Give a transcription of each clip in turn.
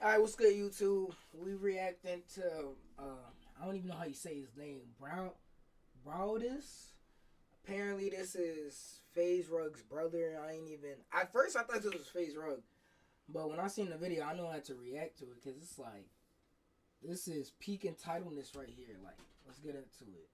Alright, what's good, YouTube? We reacting to, I don't even know how you say his name. Browdis? Apparently, this is Faze Rug's brother. At first, I thought this was Faze Rug. But when I seen the video, I know I had to react to it. Because it's like, this is peak entitledness right here. Like, let's get into it.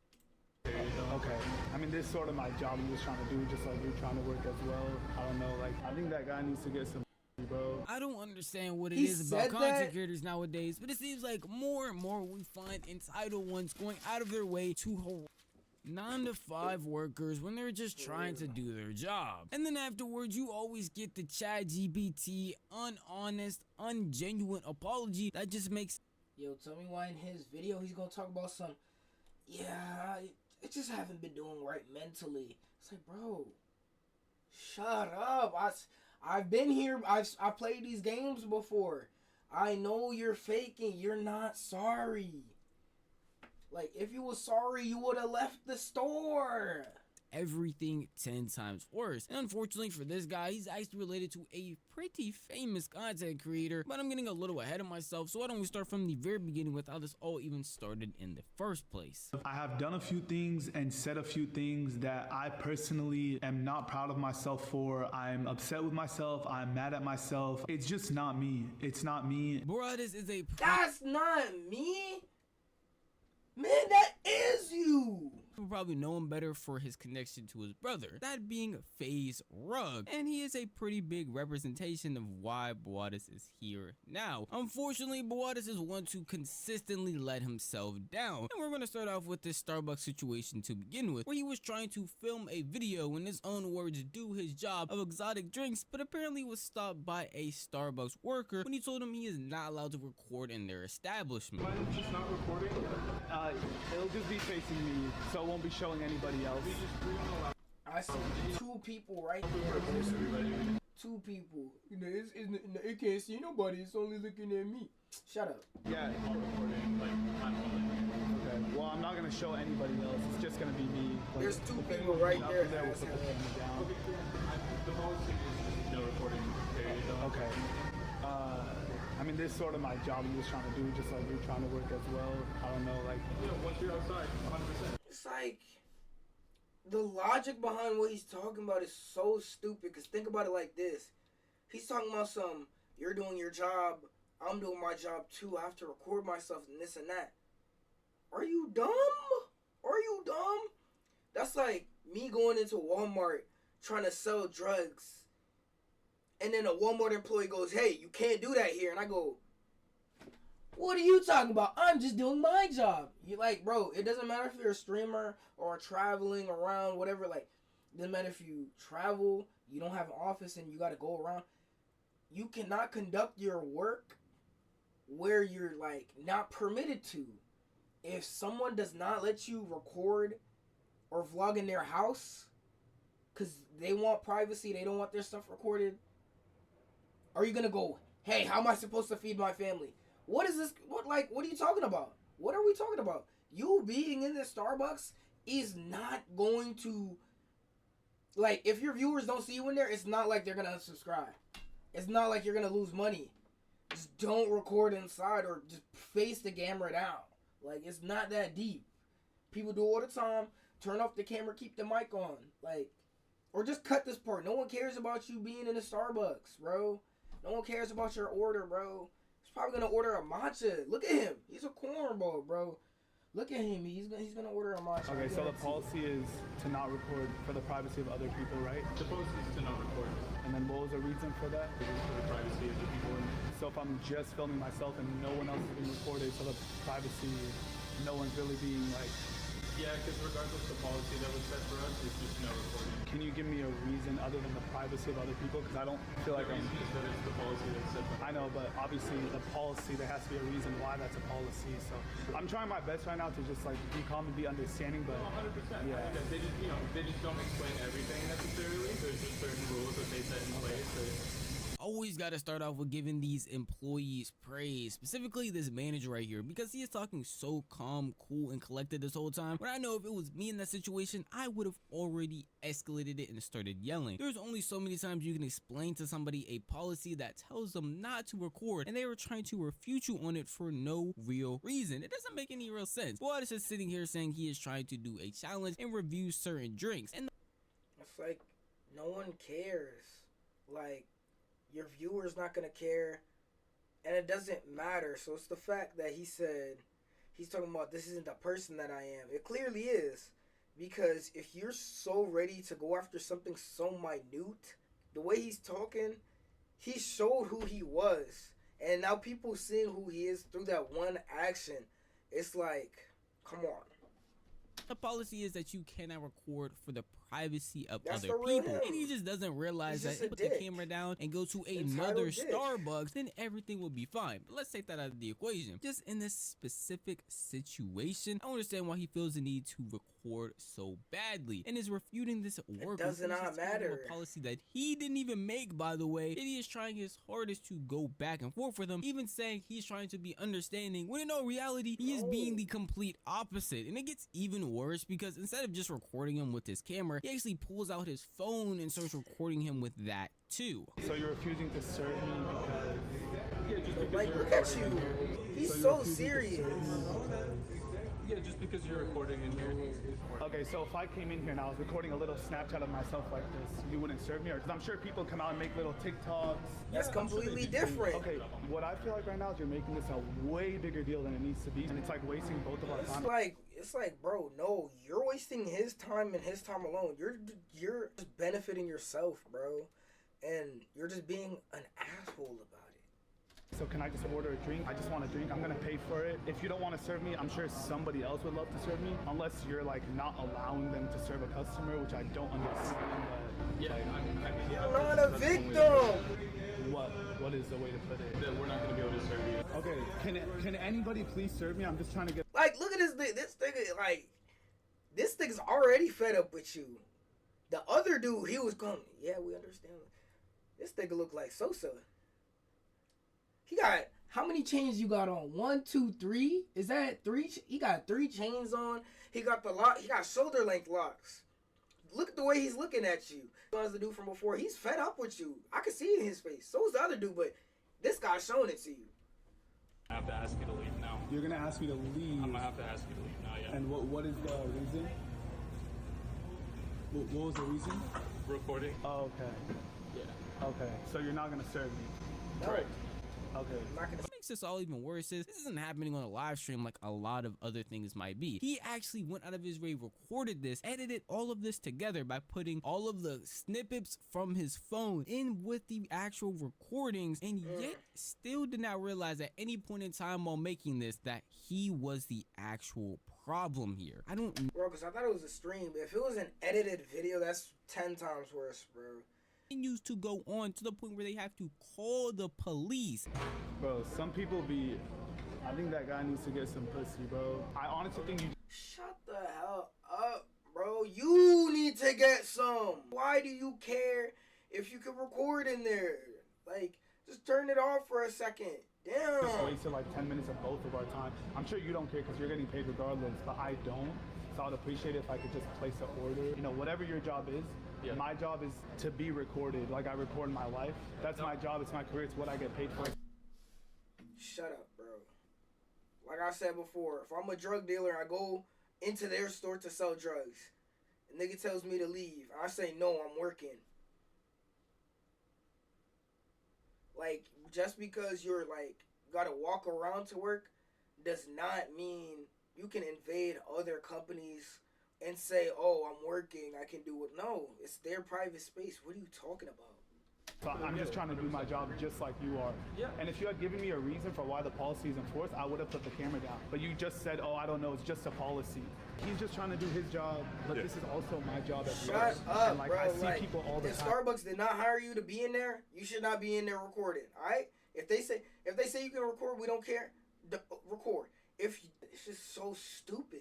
Okay. I mean, this is sort of my job I'm just trying to do, just like you're trying to work as well. I don't know, like, I think that guy needs to get some, bro. I don't understand what it is about content creators nowadays, but it seems like more and more we find entitled ones going out of their way to harass 9-to-5 workers when they're just trying to do their job. And then afterwards, you always get the ChatGPT, unhonest, ungenuine apology that just makes... Yo, tell me why in his video he's gonna talk about some... Yeah, I just haven't been doing right mentally. It's like, bro, shut up. I've been here. I've played these games before. I know you're faking. You're not sorry. Like, if you were sorry, you would have left the store. Everything 10 times worse. And unfortunately for this guy, he's actually related to a pretty famous content creator, but I'm getting a little ahead of myself, so why don't we start from the very beginning with how this all even started in the first place. I have done a few things and said a few things that I personally am not proud of myself for. I'm upset with myself. I'm mad at myself. It's just not me. It's not me. Browdis is a... That's not me. Man, that is you! People probably know him better for his connection to his brother, that being Faze Rug, and he is a pretty big representation of why Browdis is here now. Unfortunately, Browdis is one to consistently let himself down, and we're going to start off with this Starbucks situation to begin with, where he was trying to film a video, in his own words, do his job of exotic drinks, but apparently was stopped by a Starbucks worker when he told him he is not allowed to record in their establishment. Mine just not recording? It'll just be facing me, so it won't be showing anybody else. I see two people right there. Two people. You know, it can't see nobody. It's only looking at me. Shut up. Yeah. Okay. Well, I'm not gonna show anybody else. It's just gonna be me. Like, there's two people right there. We'll put the camera down. The policy is no recording period. Okay. I mean, this is sort of my job I'm just trying to do, just like you're trying to work as well. I don't know, like... Yeah, once you're outside, 100%. It's like, the logic behind what he's talking about is so stupid, because think about it like this. He's talking about some, you're doing your job, I'm doing my job too, I have to record myself and this and that. Are you dumb? Are you dumb? That's like me going into Walmart trying to sell drugs. And then a Walmart employee goes, hey, you can't do that here. And I go, what are you talking about? I'm just doing my job. You're like, bro, it doesn't matter if you're a streamer or traveling around, whatever. Like, it doesn't matter if you travel, you don't have an office and you got to go around. You cannot conduct your work where you're, like, not permitted to. If someone does not let you record or vlog in their house because they want privacy, they don't want their stuff recorded, are you gonna go, hey, how am I supposed to feed my family? What is this? What are you talking about? What are we talking about? You being in this Starbucks is not going to, like, if your viewers don't see you in there, it's not like they're gonna unsubscribe. It's not like you're gonna lose money. Just don't record inside or just face the camera down. Like, it's not that deep. People do it all the time. Turn off the camera, keep the mic on. Like, or just cut this part. No one cares about you being in a Starbucks, bro. No one cares about your order, bro. He's probably gonna order a matcha. Look at him. He's a cornball, bro. Look at him. He's gonna order a matcha. Okay, so the policy is to not record for the privacy of other people, right? The policy is to not record. And then what was the reason for that? It is for the privacy of the people. So if I'm just filming myself and no one else is being recorded, so the privacy, no one's really being like... Yeah, because regardless of the policy that was set for us, it's just no recording. Can you give me a reason other than the privacy of other people? Because I don't feel like the reason is that it's the policy that's set for us. I know, but obviously the policy, there has to be a reason why that's a policy. So I'm trying my best right now to just like be calm and be understanding, but 100%. Yeah. They just don't explain everything necessarily. There's just certain rules that they set in place. always got to start off with giving these employees praise, specifically this manager right here, because he is talking so calm, cool, and collected this whole time. But I know if it was me in that situation, I would have already escalated it and started yelling. There's only so many times you can explain to somebody a policy that tells them not to record, and they were trying to refute you on it for no real reason. It doesn't make any real sense. Boyd is just sitting here saying he is trying to do a challenge and review certain drinks, and It's like no one cares. Like, your viewer's not gonna care, and it doesn't matter. So it's the fact that he said he's talking about this isn't the person that I am. It clearly is, because if you're so ready to go after something so minute, the way he's talking, he showed who he was, and now people seeing who he is through that one action. It's like, come on. the policy is that you cannot record for the privacy of That's other for real people. him. And he just doesn't realize He's that just if a put the dick. camera down and go to Entitled another dick. Starbucks, then everything will be fine. But let's take that out of the equation. Just in this specific situation, I don't understand why he feels the need to record so badly and is refuting this work. does not matter. A policy that he didn't even make, by the way. And he is trying his hardest to go back and forth with him, even saying he's trying to be understanding, when in all reality, he is being the complete opposite. And it gets even worse because instead of just recording him with his camera, he actually pulls out his phone and starts recording him with that too. So you're refusing to serve me because Like, look at you. He's so serious. Yeah, just because you're recording in here. okay, so if I came in here and I was recording a little Snapchat of myself like this, you wouldn't serve me? Or because I'm sure people come out and make little TikToks. That's completely different. Okay, what I feel like right now is you're making this a way bigger deal than it needs to be, and it's like wasting both of our time. It's like, bro, no, you're wasting his time and his time alone. You're just benefiting yourself, bro, and you're just being an asshole about it. So can I just order a drink? I just want a drink. I'm gonna pay for it. If you don't want to serve me, I'm sure somebody else would love to serve me. Unless you're like not allowing them to serve a customer, which I don't understand. Yeah, You're not a victim. What is the way to put it? that we're not going to be able to serve you. Okay, can anybody please serve me? I'm just trying to get. Like, look at this thing. This thing's already fed up with you. The other dude, he was going, yeah, we understand. This nigga look like Sosa. He got, how many chains you got on? 1, 2, 3? Is that 3? He got 3 chains on. He got he got shoulder length locks. Look at the way he's looking at you. As the dude from before, he's fed up with you. I can see it in his face. So is the other dude, but this guy's showing it to you. I have to ask you to leave now. You're gonna ask me to leave. I'm going to have to ask you to leave now, yeah. And what is the reason? What was the reason? Recording? Oh, okay. Yeah. Okay. So you're not gonna serve me. Correct. Okay. I'm not gonna. What makes this all even worse is this isn't happening on a live stream like a lot of other things might be. He actually went out of his way, recorded this, edited all of this together by putting all of the snippets from his phone in with the actual recordings, and yet still did not realize at any point in time while making this that he was the actual problem here. I don't Bro, because I thought it was a stream, but if it was an edited video, that's 10 times worse, bro. continues to go on to the point where they have to call the police. Bro, some people be. I think that guy needs to get some pussy, bro. I honestly think you. Shut the hell up, bro. You need to get some. Why do you care if you can record in there? Like, just turn it off for a second. Damn. Just wasted like 10 minutes of both of our time. I'm sure you don't care because you're getting paid regardless, but I don't. So I'd appreciate it if I could just place an order. You know, whatever your job is. Yeah. My job is to be recorded. Like I record my life. That's my job. It's my career. It's what I get paid for. Shut up, bro. Like I said before, if I'm a drug dealer and I go into their store to sell drugs, and nigga tells me to leave, I say no, I'm working. Like, just because you're like gotta walk around to work does not mean you can invade other companies and say, oh, I'm working, I can do it. No, it's their private space. What are you talking about? So I'm just trying to do my job just like you are. Yeah. And if you had given me a reason for why the policy is enforced, I would have put the camera down. But you just said, oh, I don't know, it's just a policy. He's just trying to do his job, but this is also my job as well. Shut up, and like, bro. I see Like, people all the if time. Starbucks did not hire you to be in there, you should not be in there recording. All right? If they say you can record, we don't care. Record. It's just so stupid.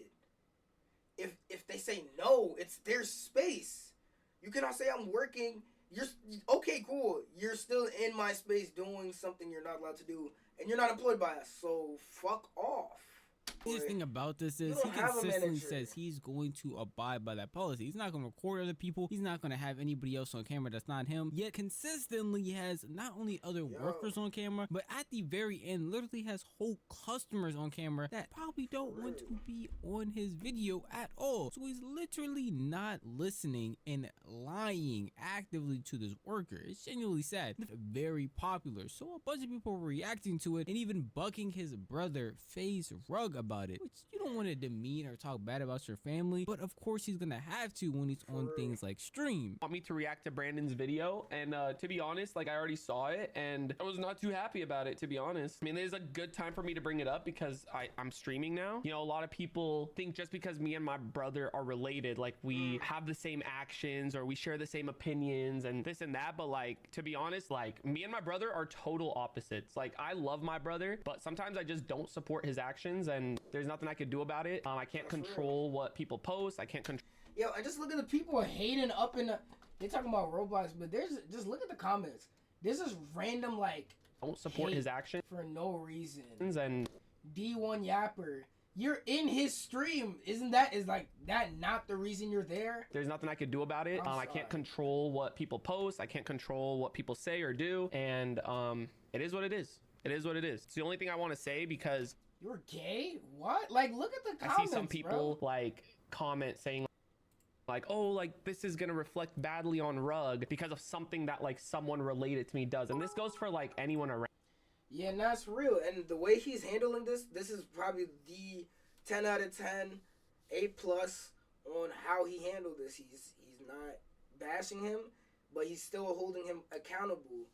If they say no, it's their space. You cannot say I'm working. You're okay, cool. You're still in my space doing something you're not allowed to do, and you're not employed by us. So fuck off. The biggest thing about this is he consistently says he's going to abide by that policy. He's not going to record other people. He's not going to have anybody else on camera that's not him. Yet consistently he has not only other workers on camera, but at the very end literally has whole customers on camera that probably don't want to be on his video at all. So he's literally not listening and lying actively to this worker. It's genuinely sad. It's very popular. So a bunch of people are reacting to it and even bucking his brother Faze Rug about it, which you don't want to demean or talk bad about your family, but of course he's gonna have to when he's on things like stream. Want me to react to Brandon's video, and to be honest, like I already saw it and I was not too happy about it, to be honest. I mean, there's a good time for me to bring it up because I'm streaming now. You know, a lot of people think just because me and my brother are related, like we have the same actions or we share the same opinions and this and that, but like, to be honest, like me and my brother are total opposites. Like I love my brother, but sometimes I just don't support his actions, and there's nothing I could do about it. I can't control what people post. I can't control. Yo, I just look at the people hating up in the. They talking about Roblox, but there's just look at the comments. This is random like. Don't support his actions for no reason. And D1 Yapper, you're in his stream. Isn't that not the reason you're there? There's nothing I could do about it. I can't control what people post. I can't control what people say or do, and it is what it is. It is what it is. It's the only thing I want to say because. You're gay? What? Like, look at the comments, I see some people like comment saying like, oh, like this is gonna reflect badly on Rug because of something that like someone related to me does, and this goes for like anyone around. Yeah, and that's real. And the way he's handling this is probably the 10 out of 10, A+ on how he handled this. He's not bashing him, but he's still holding him accountable.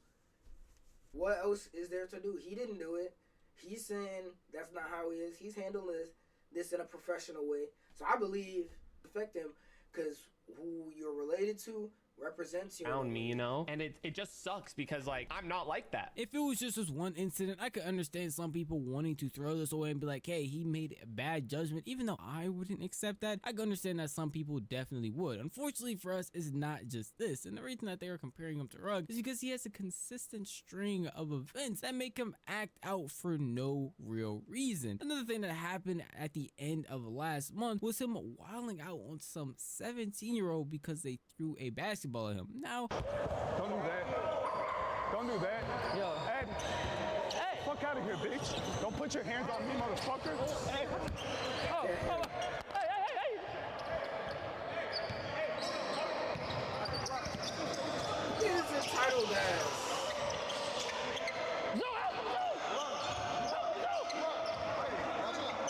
What else is there to do? He didn't do it. He's saying that's not how he is. He's handling this in a professional way. So I believe affect him because who you're related to represents you around me, you know, and it just sucks because like I'm not like that. If it was just this one incident, I could understand some people wanting to throw this away and be like, hey, he made a bad judgment. Even though I wouldn't accept that, I could understand that some people definitely would. Unfortunately for us, it's not just this, and the reason that they are comparing him to Rug is because he has a consistent string of events that make him act out for no real reason. Another thing that happened at the end of last month was him wilding out on some 17-year-old because they threw a basketball at him. Now, don't do that. Don't do that. Yo, Ed. Hey. Fuck out of here, bitch. Don't put your hands on me, motherfucker. Hey. Oh. Hey. He is entitled as.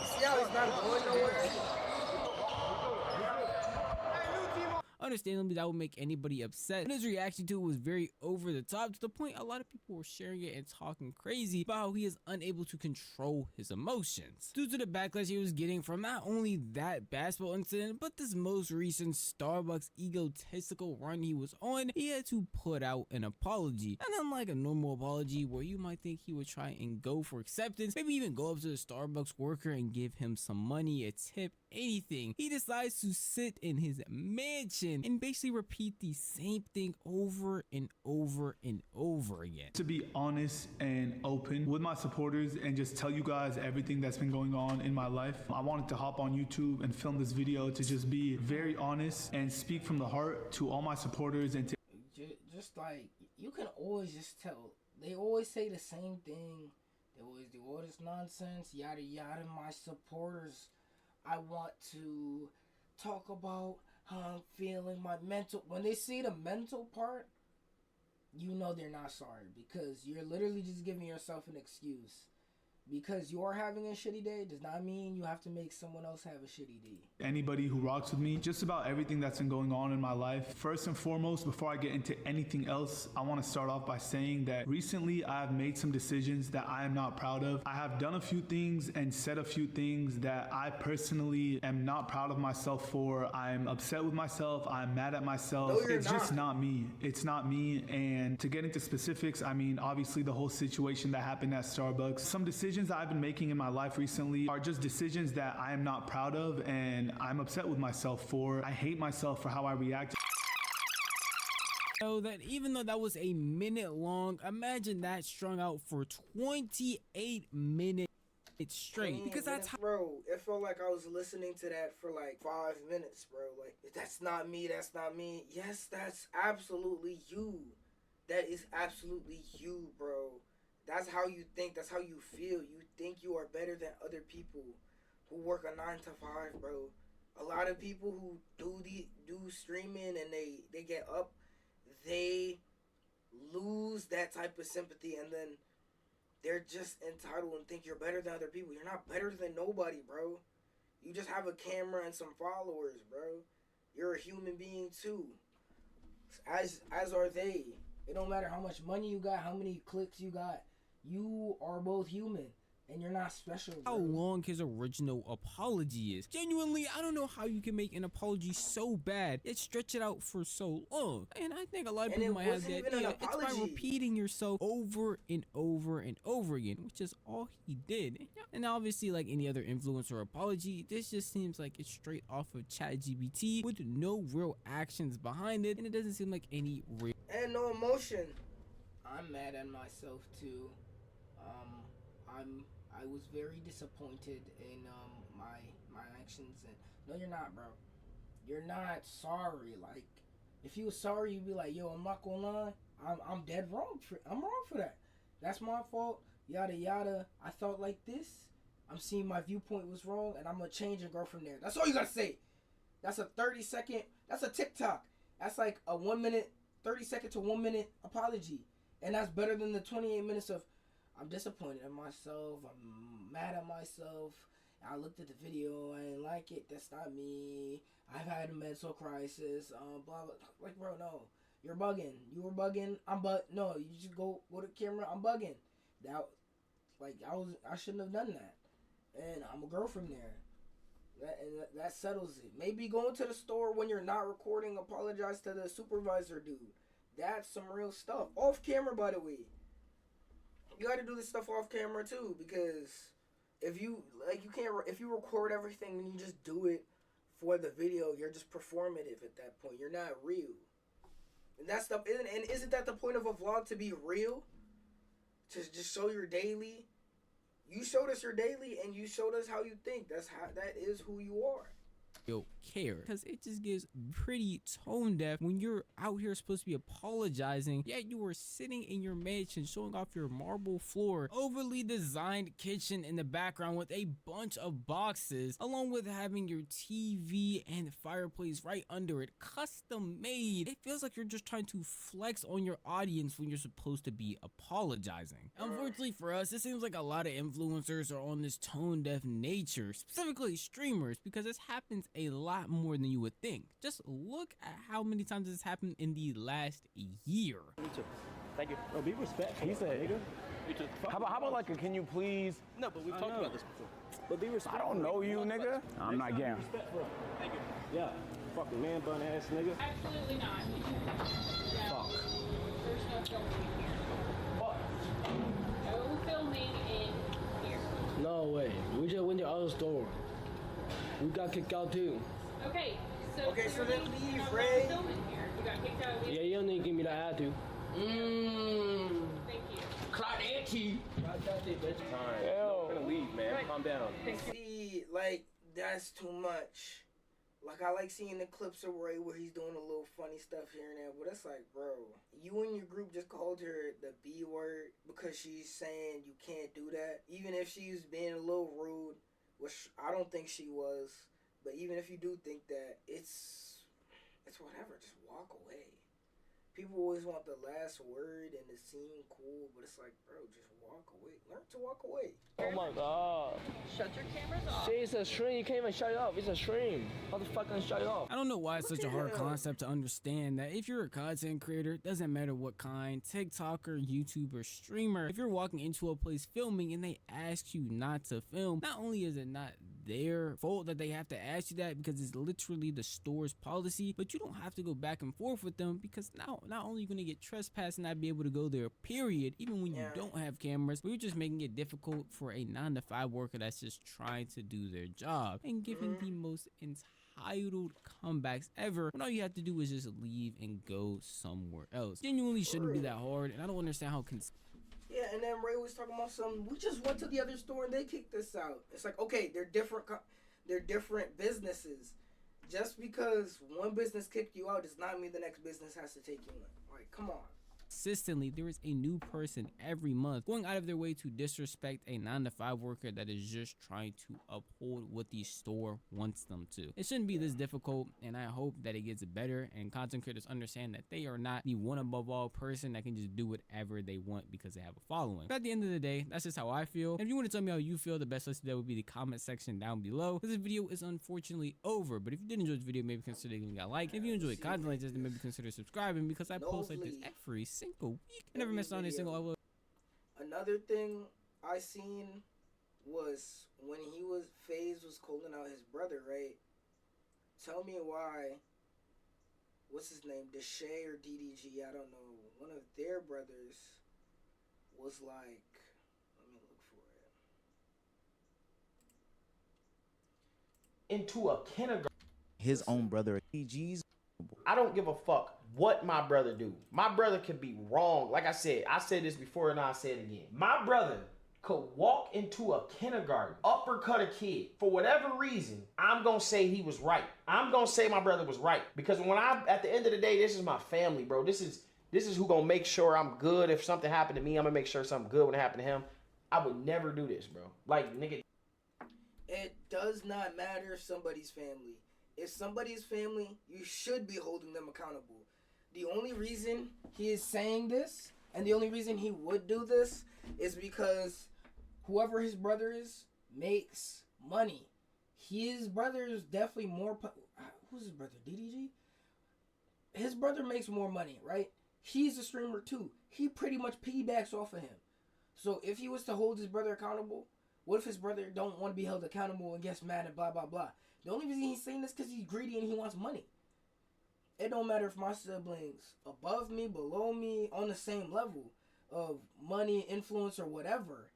See how he's not going nowhere? Understandably, that would make anybody upset, and his reaction to it was very over the top, to the point a lot of people were sharing it and talking crazy about how he is unable to control his emotions due to the backlash he was getting from not only that basketball incident, but this most recent Starbucks egotistical run he was on. He had to put out an apology, and unlike a normal apology where you might think he would try and go for acceptance, maybe even go up to the Starbucks worker and give him some money, a tip, anything, he decides to sit in his mansion and basically repeat the same thing over and over and over again. To be honest and open with my supporters and just tell you guys everything that's been going on in my life, I wanted to hop on YouTube and film this video to just be very honest and speak from the heart to all my supporters, and to just like, you can always just tell. They always say the same thing. They always do all this nonsense, yada yada. My supporters, I want to talk about how I'm feeling, my mental. When they see the mental part, you know they're not sorry, because you're literally just giving yourself an excuse. Because you're having a shitty day does not mean you have to make someone else have a shitty day. Anybody who rocks with me, just about everything that's been going on in my life. First and foremost, before I get into anything else, I want to start off by saying that recently I have made some decisions that I am not proud of. I have done a few things and said a few things that I personally am not proud of myself for. I'm upset with myself. I'm mad at myself. No, it's just not me. It's not me. And to get into specifics, I mean, obviously the whole situation that happened at Starbucks, some decisions that I've been making in my life recently are just decisions that I am not proud of, and I'm upset with myself for. I hate myself for how I react. So that even though that was a minute long, imagine that strung out for 28 minutes straight, because that's how, bro, it felt like I was listening to that for like 5 minutes, bro. Like, that's not me, that's not me. Yes, that's absolutely you. That is absolutely you, bro. That's how you think, that's how you feel. You think you are better than other people who work a 9 to 5, bro. A lot of people who do streaming and they get up, they lose that type of sympathy, and then they're just entitled and think you're better than other people. You're not better than nobody, bro. You just have a camera and some followers, bro. You're a human being too. As are they. It don't matter how much money you got, how many clicks you got. You are both human. And you're not special, bro. how long his original apology is. Genuinely, I don't know how you can make an apology so bad yet stretch it out for so long. And I think a lot of people might have the idea it's by repeating yourself over and over and over again, which is all he did. And obviously, like any other influencer apology, this just seems like it's straight off of ChatGPT with no real actions behind it, and it doesn't seem like any real and no emotion. I'm mad at myself too. I was very disappointed in my actions, and no, you're not, bro. You're not sorry. Like, if you was sorry, you'd be like, yo, I'm not gonna lie, I'm dead wrong. I'm wrong for that. That's my fault. Yada yada. I thought like this. I'm seeing my viewpoint was wrong, and I'm gonna change and go from there. That's all you gotta say. That's a 30-second. That's a TikTok. That's like a 1 minute, 30-second to 1 minute apology, and that's better than the 28 minutes of I'm disappointed in myself. I'm mad at myself. I looked at the video. I didn't like it. That's not me. I've had a mental crisis. Blah blah. Like, bro, no, you're bugging. You were bugging. No, you just go to the camera. I'm bugging. That, like, I shouldn't have done that. And I'm a girl from there. That settles it. Maybe going to the store when you're not recording. Apologize to the supervisor, dude. That's some real stuff. Off camera, by the way. You got to do this stuff off camera too, because if you if you record everything and you just do it for the video, you're just performative at that point. You're not real. And that stuff isn't that the point of a vlog, to be real? To just show your daily. You showed us your daily and you showed us how you think. That is who you are. care, because it just gives pretty tone deaf when you're out here supposed to be apologizing, yet you were sitting in your mansion showing off your marble floor, overly designed kitchen in the background with a bunch of boxes, along with having your TV and fireplace right under it, custom made. It feels like you're just trying to flex on your audience when you're supposed to be apologizing. Unfortunately for us, it seems like a lot of influencers are on this tone deaf nature, specifically streamers, because this happens a lot more than you would think. Just look at how many times this happened in the last year. Me too. Thank you. Bro, be respectful. He said, nigga. You too. How about like a can you please? No, but we've talked about this before. But be respectful. I don't know you, nigga. I'm not getting. Thank you. Yeah. Fucking man bun ass nigga. Absolutely not. Fuck. There's no filming here. What? No filming in here. No way. We just went to the other store. We got kicked out too. Okay, so Okay, so clearly then you're leave, not Ray. filming here. You got kicked out. Yeah, you don't need to give me the attitude. Thank you. I'm gonna leave, man. Calm down. See, like, that's too much. Like, I like seeing the clips of Ray where he's doing a little funny stuff here and there, but it's like, bro, you and your group just called her the B word because she's saying you can't do that. Even if she's being a little rude, which I don't think she was, but even if you do think that, it's whatever. Just walk away. People always want the last word and to seem cool, but it's like, bro, just walk away. Learn to walk away. Oh my god. Shut your cameras off. See, it's a stream. You can't even shut it off. It's a stream. How the fuck can I shut it off? I don't know why it's such a hard him. concept to understand that if you're a content creator, it doesn't matter what kind, TikToker, YouTuber, streamer, if you're walking into a place filming and they ask you not to film, not only is it not their fault that they have to ask you that because it's literally the store's policy, but you don't have to go back and forth with them because now not only are you going to get trespassed and not be able to go there, period, even when you don't have cameras, but you're just making it difficult for a 9-to-5 worker that's just trying to do their job and giving the most titled comebacks ever, when all you have to do is just leave and go somewhere else. Genuinely shouldn't be that hard, and I don't understand how Yeah, and then Ray was talking about something. We just went to the other store and they kicked us out. It's like, okay, they're different businesses. Just because one business kicked you out does not mean the next business has to take you in. Like, come on. consistently there is a new person every month going out of their way to disrespect a 9-to-5 worker that is just trying to uphold what the store wants them to. It shouldn't be this difficult, and I hope that it gets better and content creators understand that they are not the one above all person that can just do whatever they want because they have a following. But at the end of the day, that's just how I feel. And if you want to tell me how you feel, the best place to do that would be the comment section down below. This video is unfortunately over, but if you did enjoy this video, maybe consider giving it a like. If you enjoyed content like this, then maybe consider subscribing, because I post like this every single week. I never miss on a single upload. Another thing I seen was when Faze was calling out his brother, right? Tell me why, what's his name, Deshay or DDG, I don't know, one of their brothers was like, let me look for it. Into a kindergarten. His own brother, DG's. I don't give a fuck what my brother do. My brother could be wrong. Like I said this before and I'll say it again. My brother could walk into a kindergarten, uppercut a kid. For whatever reason, I'm gonna say he was right. I'm gonna say my brother was right. Because at the end of the day, this is my family, bro. This is who gonna make sure I'm good. If something happened to me, I'm gonna make sure something good would happen to him. I would never do this, bro. Like, nigga. It does not matter if somebody's family. If somebody's family, you should be holding them accountable. The only reason he is saying this, and the only reason he would do this, is because whoever his brother is makes money. His brother is definitely more... Who's his brother? DDG? His brother makes more money, right? He's a streamer too. He pretty much piggybacks off of him. So if he was to hold his brother accountable, what if his brother don't want to be held accountable and gets mad and blah, blah, blah? The only reason he's saying this is because he's greedy and he wants money. It don't matter if my siblings above me, below me, on the same level of money, influence, or whatever.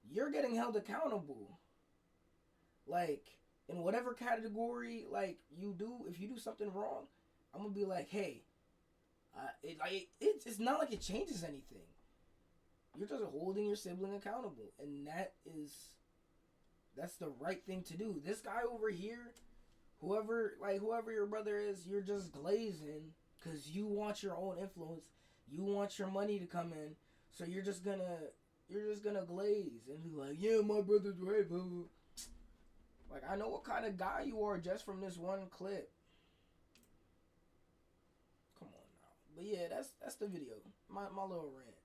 You're getting held accountable. Like, in whatever category, like, you do, if you do something wrong, I'm going to be like, hey, it's not like it changes anything. You're just holding your sibling accountable. And that's the right thing to do. This guy over here, whoever your brother is, you're just glazing because you want your own influence. You want your money to come in. So you're just gonna glaze and be like, yeah, my brother's right, blah, blah. Like, I know what kind of guy you are just from this one clip. Come on now. But yeah, that's the video. My little rant.